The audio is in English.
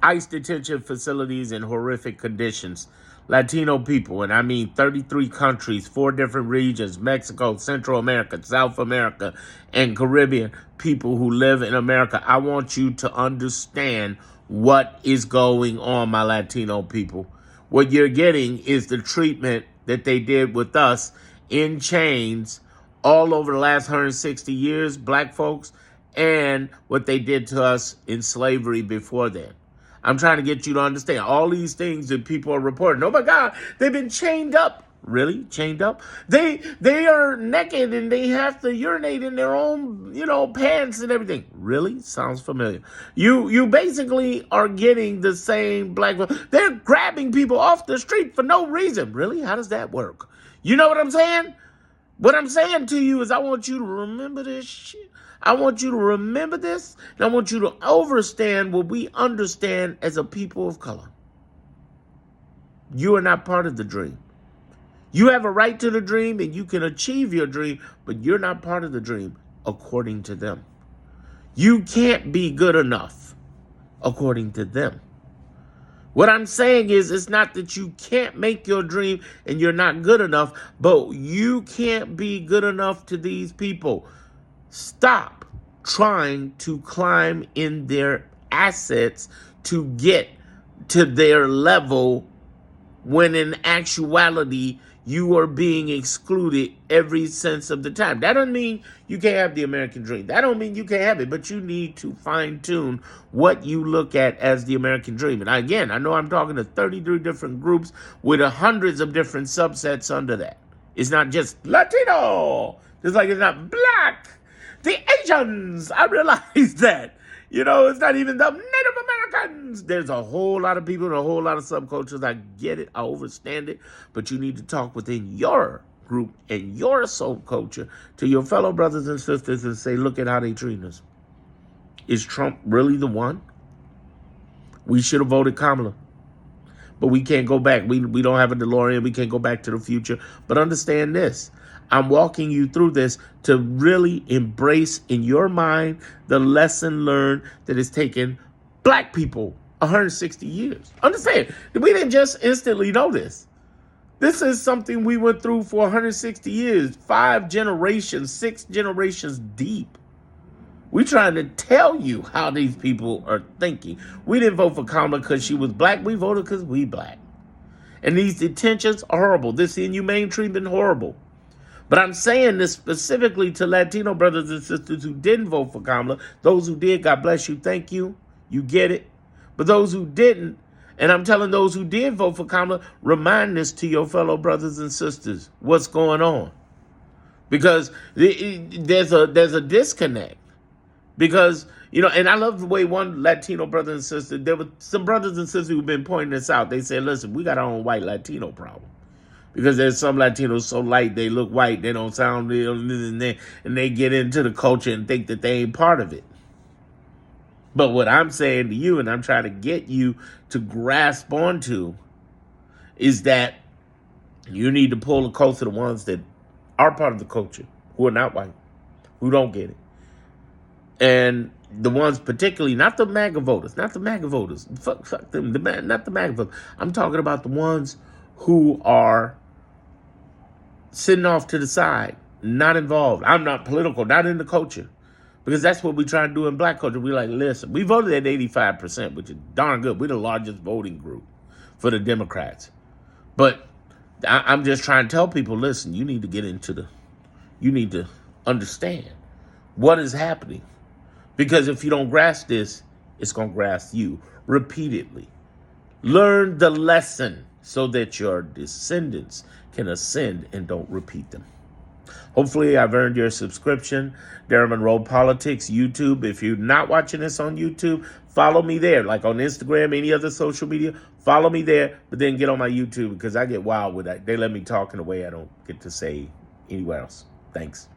ICE detention facilities in horrific conditions. Latino people, and I mean 33 countries, 4 different regions, Mexico, Central America, South America, and Caribbean people who live in America. I want you to understand what is going on, my Latino people. What you're getting is the treatment that they did with us in chains all over the last 160 years, black folks, and what they did to us in slavery before then. I'm trying to get you to understand all these things that people are reporting. Oh my God, they've been chained up. Really? Chained up? They are naked and they have to urinate in their own, pants and everything. Really? Sounds familiar. You basically are getting the same black. They're grabbing people off the street for no reason. Really? How does that work? You know what I'm saying? What I'm saying to you is I want you to remember this shit. I want you to remember this, and I want you to understand what we understand as a people of color. You are not part of the dream. You have a right to the dream, and you can achieve your dream, but you're not part of the dream according to them. You can't be good enough according to them. What I'm saying is, it's not that you can't make your dream and you're not good enough, but you can't be good enough to these people. Stop trying to climb in their assets to get to their level when in actuality you are being excluded every sense of the time. That doesn't mean you can't have the American dream. That don't mean you can't have it, but you need to fine tune what you look at as the American dream. And again, I know I'm talking to 33 different groups with hundreds of different subsets under that. It's not just Latino. Just like it's not black. The Asians, I realize that. It's not even the Native Americans. There's a whole lot of people and a whole lot of subcultures. I get it. I understand it. But you need to talk within your group and your subculture to your fellow brothers and sisters and say, look at how they treat us. Is Trump really the one? We should have voted Kamala. But we can't go back. We don't have a DeLorean. We can't go back to the future. But understand this. I'm walking you through this to really embrace in your mind the lesson learned that has taken black people 160 years. Understand, we didn't just instantly know this. This is something we went through for 160 years, 5 generations, 6 generations deep. We're trying to tell you how these people are thinking. We didn't vote for Kamala because she was black. We voted because we black. And these detentions are horrible. This inhumane treatment, horrible. But I'm saying this specifically to Latino brothers and sisters who didn't vote for Kamala. Those who did, God bless you, thank you. You get it. But those who didn't, and I'm telling those who did vote for Kamala, remind this to your fellow brothers and sisters. What's going on? Because there's a disconnect. Because, and I love the way one Latino brother and sister, there were some brothers and sisters who've been pointing this out. They said, listen, we got our own white Latino problem. Because there's some Latinos so light, they look white, they don't sound real, and they get into the culture and think that they ain't part of it. But what I'm saying to you, and I'm trying to get you to grasp onto, is that you need to pull close to the ones that are part of the culture, who are not white, who don't get it. And the ones particularly, not the MAGA voters, fuck them, not the MAGA voters. I'm talking about the ones who are sitting off to the side, not involved. I'm not political, not in the culture. Because that's what we try to do in black culture. We're like, listen, we voted at 85%, which is darn good. We're the largest voting group for the Democrats. But I'm just trying to tell people, listen, you need to understand what is happening. Because if you don't grasp this, it's going to grasp you repeatedly. Learn the lesson so that your descendants can ascend and don't repeat them. Hopefully, I've earned your subscription. Darren Monroe Politics, YouTube. If you're not watching this on YouTube, follow me there. Like on Instagram, any other social media, follow me there. But then get on my YouTube because I get wild with that. They let me talk in a way I don't get to say anywhere else. Thanks.